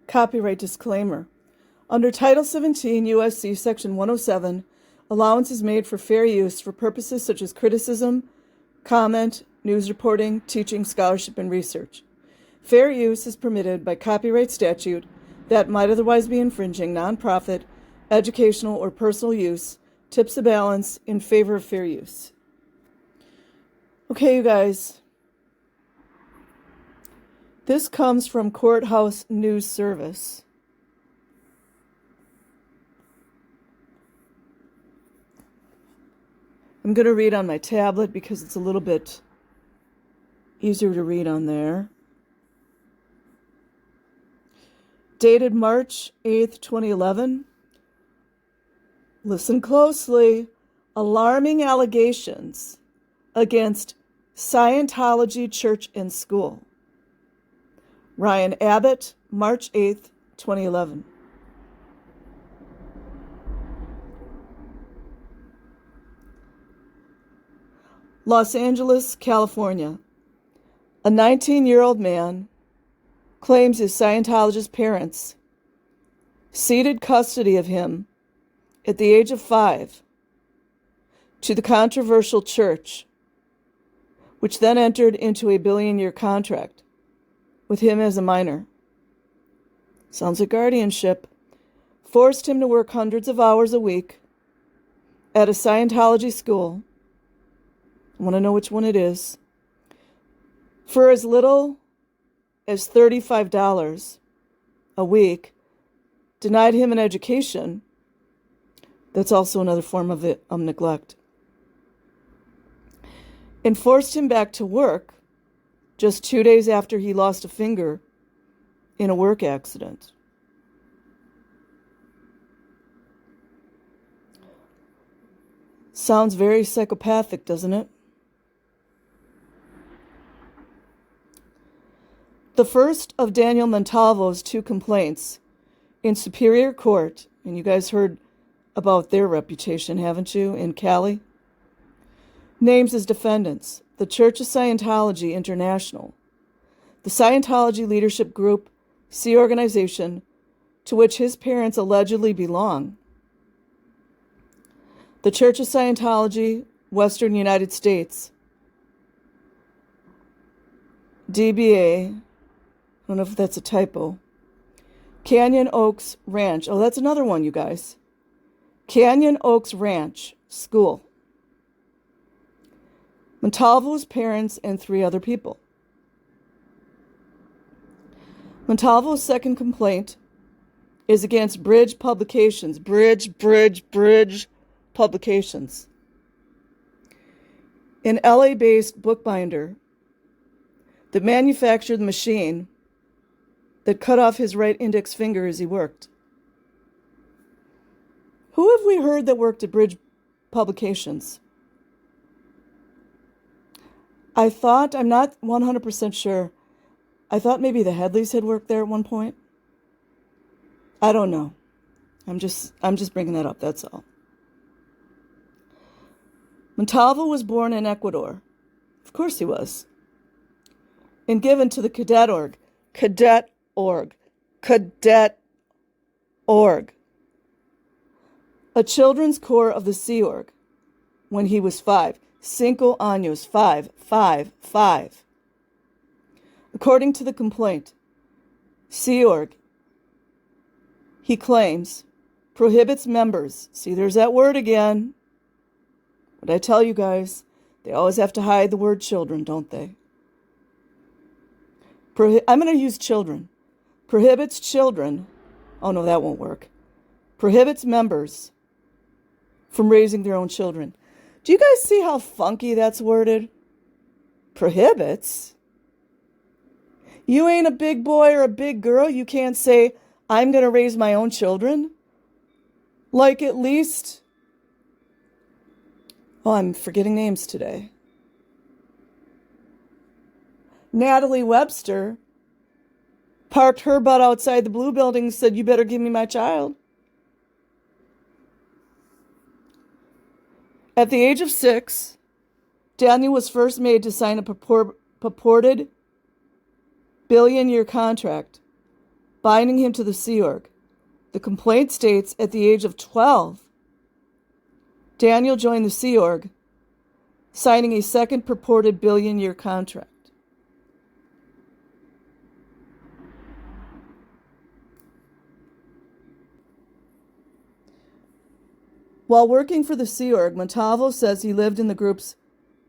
Copyright disclaimer. Under Title 17 U.S.C. Section 107, allowance is made for fair use for purposes such as criticism, comment, news reporting, teaching, scholarship, and research. Fair use is permitted by copyright statute that might otherwise be infringing nonprofit, educational, or personal use, tips the balance in favor of fair use. Okay, you guys. This comes from Courthouse News Service. I'm going to read on my tablet because it's a little bit easier to read on there. Dated March 8th, 2011. Listen closely. Alarming allegations against Scientology Church and School. Ryan Abbott, March 8th, 2011. Los Angeles, California. A 19-year-old man claims his Scientologist parents ceded custody of him at the age of 5 to the controversial church, which then entered into a billion-year contract with him as a minor. Sounds like guardianship. Forced him to work hundreds of hours a week at a Scientology school. I want to know which one it is. For as little as $35 a week, denied him an education. That's also another form of neglect. And forced him back to work just 2 days after he lost a finger in a work accident. Sounds very psychopathic, doesn't it? The first of Daniel Montalvo's 2 complaints in Superior Court, and you guys heard about their reputation, haven't you, in Cali? Names as defendants the Church of Scientology International, the Scientology Leadership Group, Sea Organization, to which his parents allegedly belong, the Church of Scientology, Western United States, DBA, I don't know if that's a typo, Canyon Oaks Ranch. Oh, that's another one, you guys. Canyon Oaks Ranch School. Montalvo's parents and 3 other people. Montalvo's second complaint is against Bridge Publications. Bridge Publications. An LA-based bookbinder that manufactured the machine that cut off his right index finger as he worked. Who have we heard that worked at Bridge Publications? I thought, I'm not 100% sure. I thought maybe the Headleys had worked there at one point. I don't know. I'm just bringing that up, that's all. Montalvo was born in Ecuador. Of course he was. And given to the Cadet Org. A children's corps of the Sea Org when he was 5. 5 años, 5. According to the complaint, Sea Org, he claims, prohibits members. See, there's that word again. What I tell you guys, they always have to hide the word children, don't they? I'm going to use children. Prohibits children. Oh, no, that won't work. Prohibits members from raising their own children. Do you guys see how funky that's worded? Prohibits? You ain't a big boy or a big girl. You can't say, I'm going to raise my own children. Like at least, oh, I'm forgetting names today. Natalie Webster parked her butt outside the Blue Building and said, you better give me my child. At the age of 6, Daniel was first made to sign a purported billion-year contract binding him to the Sea Org. The complaint states at the age of 12, Daniel joined the Sea Org, signing a second purported billion-year contract. While working for the Sea Org, Montalvo says he lived in the group's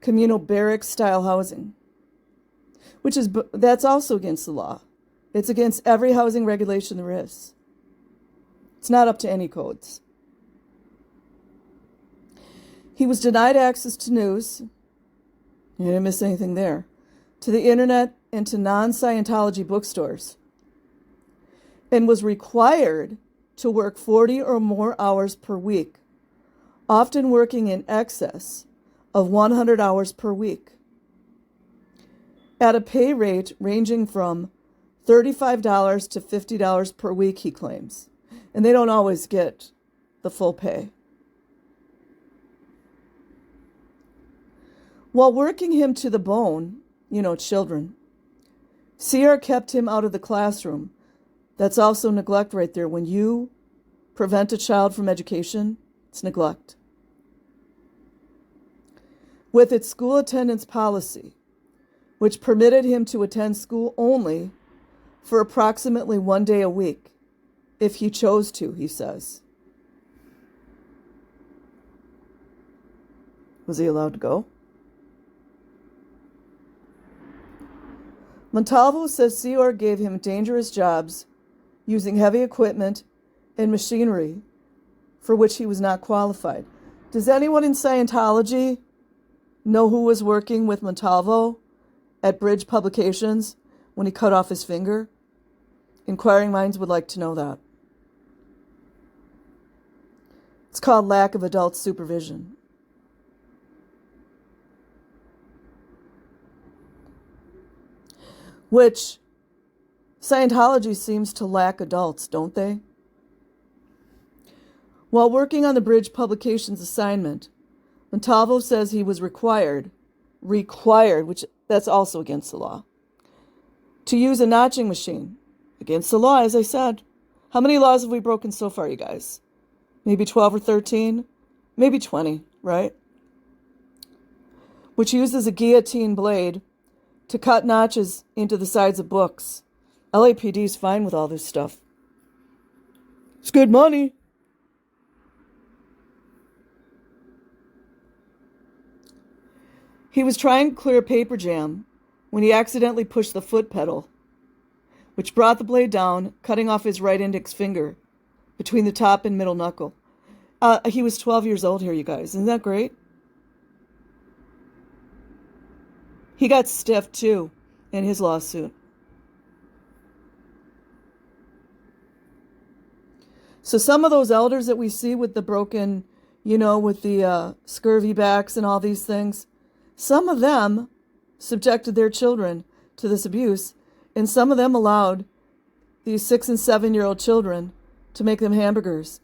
communal barracks-style housing, that's also against the law. It's against every housing regulation there is. It's not up to any codes. He was denied access to news. You didn't miss anything there. To the internet and to non-Scientology bookstores. And was required to work 40 or more hours per week, often working in excess of 100 hours per week, at a pay rate ranging from $35 to $50 per week, he claims. And they don't always get the full pay. While working him to the bone, children, Sierra kept him out of the classroom. That's also neglect right there. When you prevent a child from education, it's neglect. With its school attendance policy, which permitted him to attend school only for approximately 1 day a week, if he chose to, he says. Was he allowed to go? Montalvo says Sea Org gave him dangerous jobs using heavy equipment and machinery for which he was not qualified. Does anyone in Scientology know who was working with Montalvo at Bridge Publications when he cut off his finger? Inquiring minds would like to know that. It's called lack of adult supervision. Which Scientology seems to lack adults, don't they? While working on the Bridge Publications assignment, Montalvo says he was required, which that's also against the law, to use a notching machine. Against the law, as I said. How many laws have we broken so far, you guys? Maybe 12 or 13? Maybe 20, right? Which uses a guillotine blade to cut notches into the sides of books. LAPD's fine with all this stuff. It's good money. He was trying to clear a paper jam when he accidentally pushed the foot pedal, which brought the blade down, cutting off his right index finger between the top and middle knuckle. He was 12 years old here, you guys. Isn't that great? He got stiffed, too, in his lawsuit. So some of those elders that we see with the broken, with the scurvy backs and all these things, some of them subjected their children to this abuse, and some of them allowed these 6- and 7-year-old children to make them hamburgers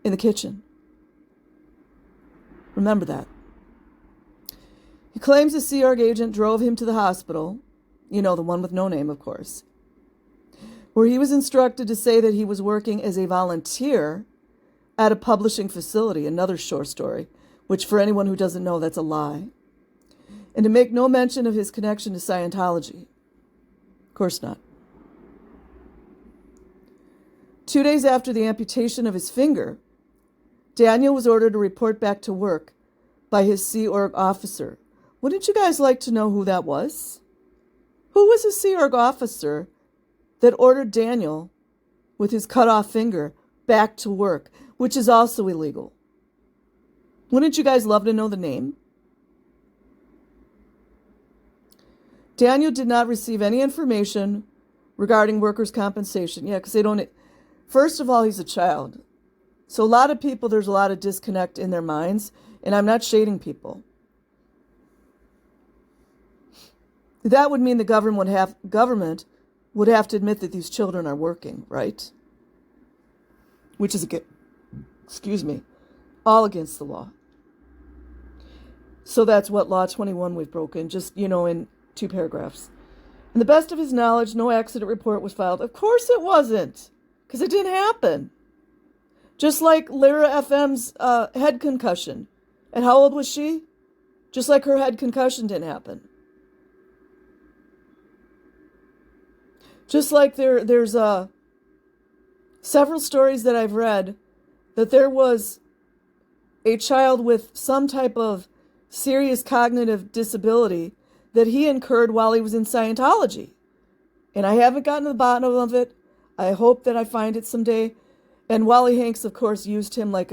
in the kitchen. Remember that. He claims a Sea Org agent drove him to the hospital, the one with no name, of course, where he was instructed to say that he was working as a volunteer at a publishing facility, another short story, which for anyone who doesn't know, that's a lie, and to make no mention of his connection to Scientology. Of course not. 2 days after the amputation of his finger, Daniel was ordered to report back to work by his Sea Org officer. Wouldn't you guys like to know who that was? Who was a Sea Org officer that ordered Daniel, with his cut-off finger, back to work, which is also illegal? Wouldn't you guys love to know the name? Daniel did not receive any information regarding workers' compensation. Yeah, because they don't... First of all, he's a child. So a lot of people, there's a lot of disconnect in their minds, and I'm not shading people. That would mean the government would have to admit that these children are working, right? Which is, all against the law. So that's what Law 21 we've broken, just, in 2 paragraphs. In the best of his knowledge, no accident report was filed. Of course it wasn't, because it didn't happen. Just like Lyra FM's head concussion. And how old was she? Just like her head concussion didn't happen. Just like there's several stories that I've read that there was a child with some type of serious cognitive disability that he incurred while he was in Scientology. And I haven't gotten to the bottom of it. I hope that I find it someday. And Wally Hanks, of course, used him like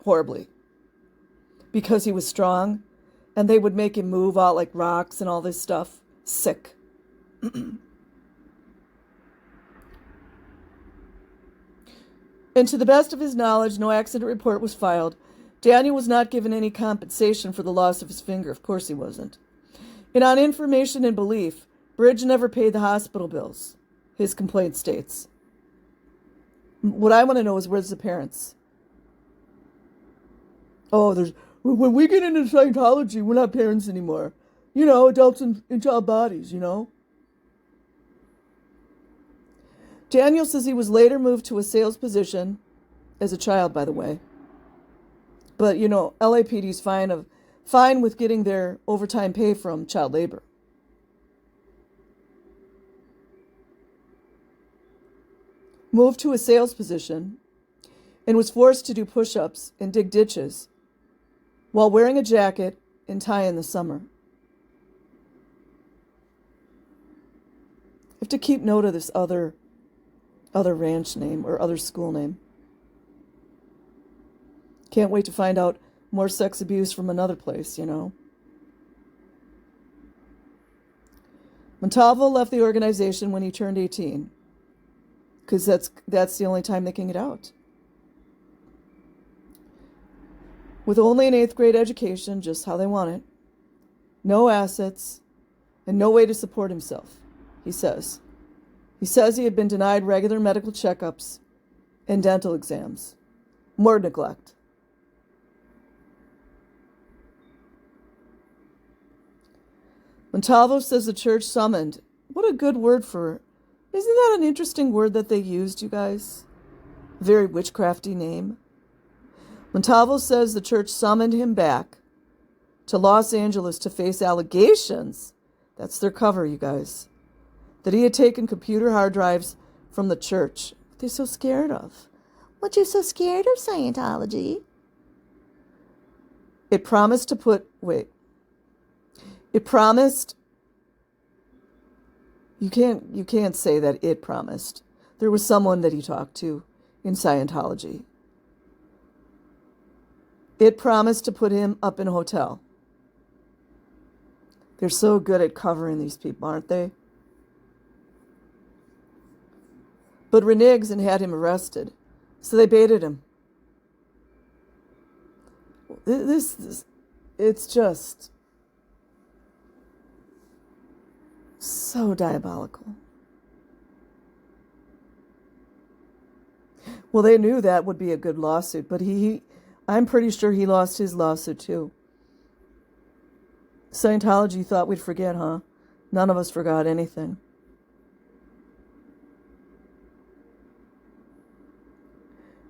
horribly. Because he was strong. And they would make him move out like rocks and all this stuff. Sick. And to the best of his knowledge, no accident report was filed. Daniel was not given any compensation for the loss of his finger. Of course he wasn't. And on information and belief, Bridge never paid the hospital bills, his complaint states. What I want to know is, where's the parents? Oh, when we get into Scientology, we're not parents anymore. You know, adults in child bodies, you know. Daniel says he was later moved to a sales position, as a child, by the way. But, you know, LAPD's fine with getting their overtime pay from child labor. Moved to a sales position and was forced to do push-ups and dig ditches while wearing a jacket and tie in the summer. I have to keep note of this other ranch name or other school name. Can't wait to find out more sex abuse from another place, you know. Montalvo left the organization when he turned 18, because that's the only time they can get out. With only an 8th grade education, just how they want it, no assets, and no way to support himself, he says. He says he had been denied regular medical checkups and dental exams. More neglect. Montalvo says the church summoned. What a good word for it. Isn't that an interesting word that they used, you guys? Very witchcrafty name. Montalvo says the church summoned him back to Los Angeles to face allegations. That's their cover, you guys. That he had taken computer hard drives from the church. What they're so scared of. What you so scared of, Scientology? It promised to put... Wait. It promised... You can't say that it promised. There was someone that he talked to in Scientology. It promised to put him up in a hotel. They're so good at covering these people, aren't they? But reneged and had him arrested. So they baited him. It's just so diabolical. Well, they knew that would be a good lawsuit, but I'm pretty sure he lost his lawsuit too. Scientology thought we'd forget, huh? None of us forgot anything.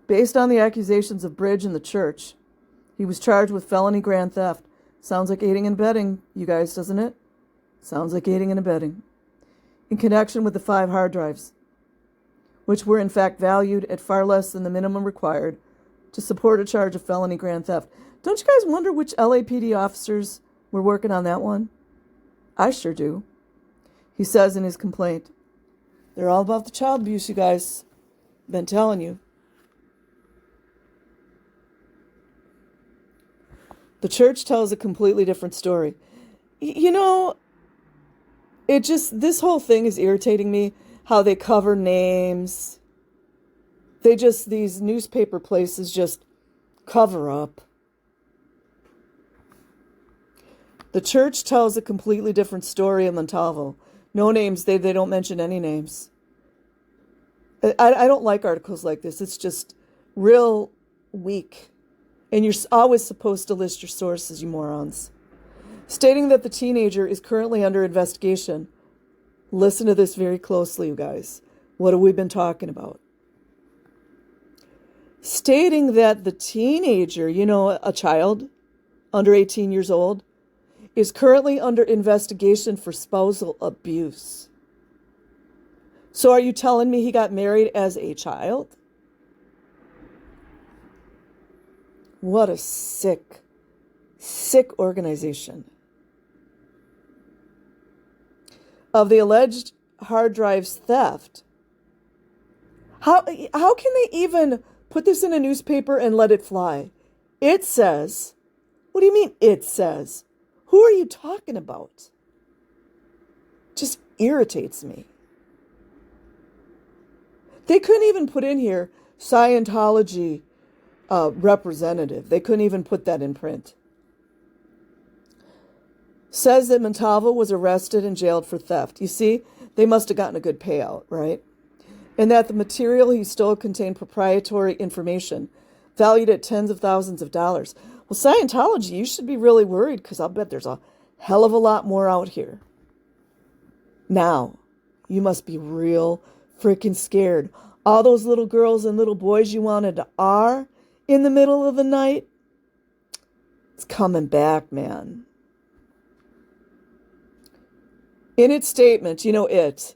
Based on the accusations of Bridge and the church, he was charged with felony grand theft. Sounds like aiding and abetting, you guys, doesn't it? Sounds like aiding and abetting. In connection with the 5 hard drives, which were in fact valued at far less than the minimum required to support a charge of felony grand theft. Don't you guys wonder which LAPD officers were working on that one? I sure do. He says in his complaint, they're all about the child abuse, you guys. Been telling you. The church tells a completely different story. You know, this whole thing is irritating me, how they cover names. These newspaper places just cover up. The church tells a completely different story in Montalvo. No names, they don't mention any names. I don't like articles like this. It's just real weak. And you're always supposed to list your sources, you morons. Stating that the teenager is currently under investigation Listen to this very closely, you guys. What have we been talking about? Stating that the teenager, a child under 18 years old, is currently under investigation for spousal abuse. So are you telling me he got married as a child? What a sick organization. Of the alleged hard drives theft. How can they even put this in a newspaper and let it fly? It says, what do you mean it says? Who are you talking about? Just irritates me. They couldn't even put in here Scientology representative. They couldn't even put that in print. Says that Montalvo was arrested and jailed for theft. You see, they must have gotten a good payout, right? And that the material he stole contained proprietary information valued at tens of thousands of dollars. Well, Scientology, you should be really worried because I'll bet there's a hell of a lot more out here. Now, you must be real freaking scared. All those little girls and little boys you wanted to R in the middle of the night, it's coming back, man. In its statement, it.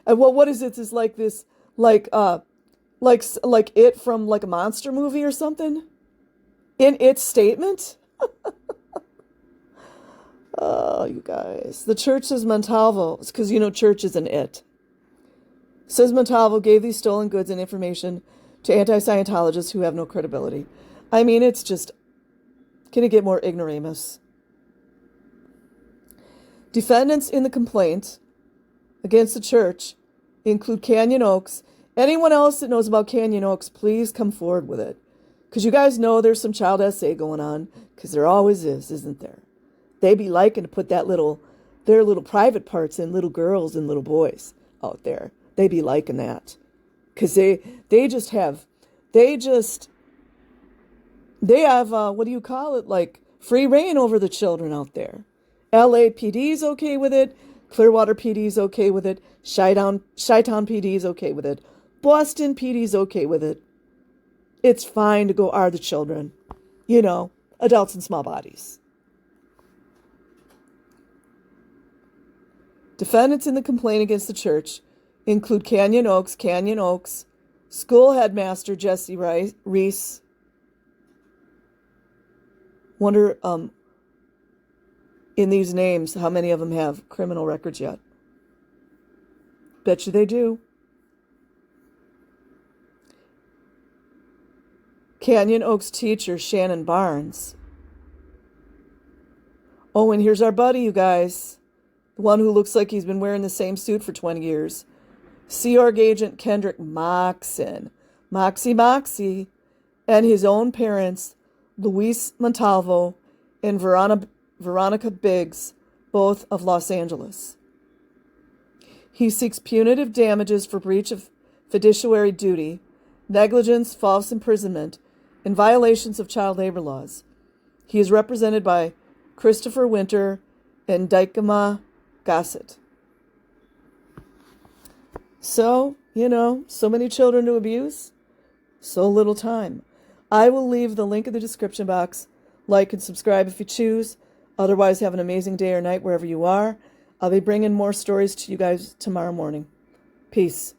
And what is it? It's like this, like it from like a monster movie or something. In its statement. Oh, you guys. The church says Montalvo, because church is an it. Says Montalvo gave these stolen goods and information to anti-Scientologists who have no credibility. I mean, it's just, can it get more ignoramus? Defendants in the complaint against the church include Canyon Oaks. Anyone else that knows about Canyon Oaks, please come forward with it. Because you guys know there's some child SA going on, because there always is, isn't there? They be liking to put their little private parts in little girls and little boys out there. They be liking that. Because they have, what do you call it? Like free reign over the children out there. LAPD's okay with it. Clearwater PD's okay with it. Chi-Town PD's okay with it. Boston PD's okay with it. It's fine to go R the children. Adults in small bodies. Defendants in the complaint against the church include Canyon Oaks, school headmaster Jesse Reese. Wonder, in these names, how many of them have criminal records yet? Bet you they do. Canyon Oaks teacher Shannon Barnes. Oh, and here's our buddy, you guys. The one who looks like he's been wearing the same suit for 20 years. Sea Org agent Kendrick Moxon. Moxie. And his own parents, Luis Montalvo and Veronica Biggs, both of Los Angeles. He seeks punitive damages for breach of fiduciary duty, negligence, false imprisonment, and violations of child labor laws. He is represented by Christopher Winter and Dykema Gossett. So, so many children to abuse, so little time. I will leave the link in the description box. Like and subscribe if you choose. Otherwise, have an amazing day or night wherever you are. I'll be bringing more stories to you guys tomorrow morning. Peace.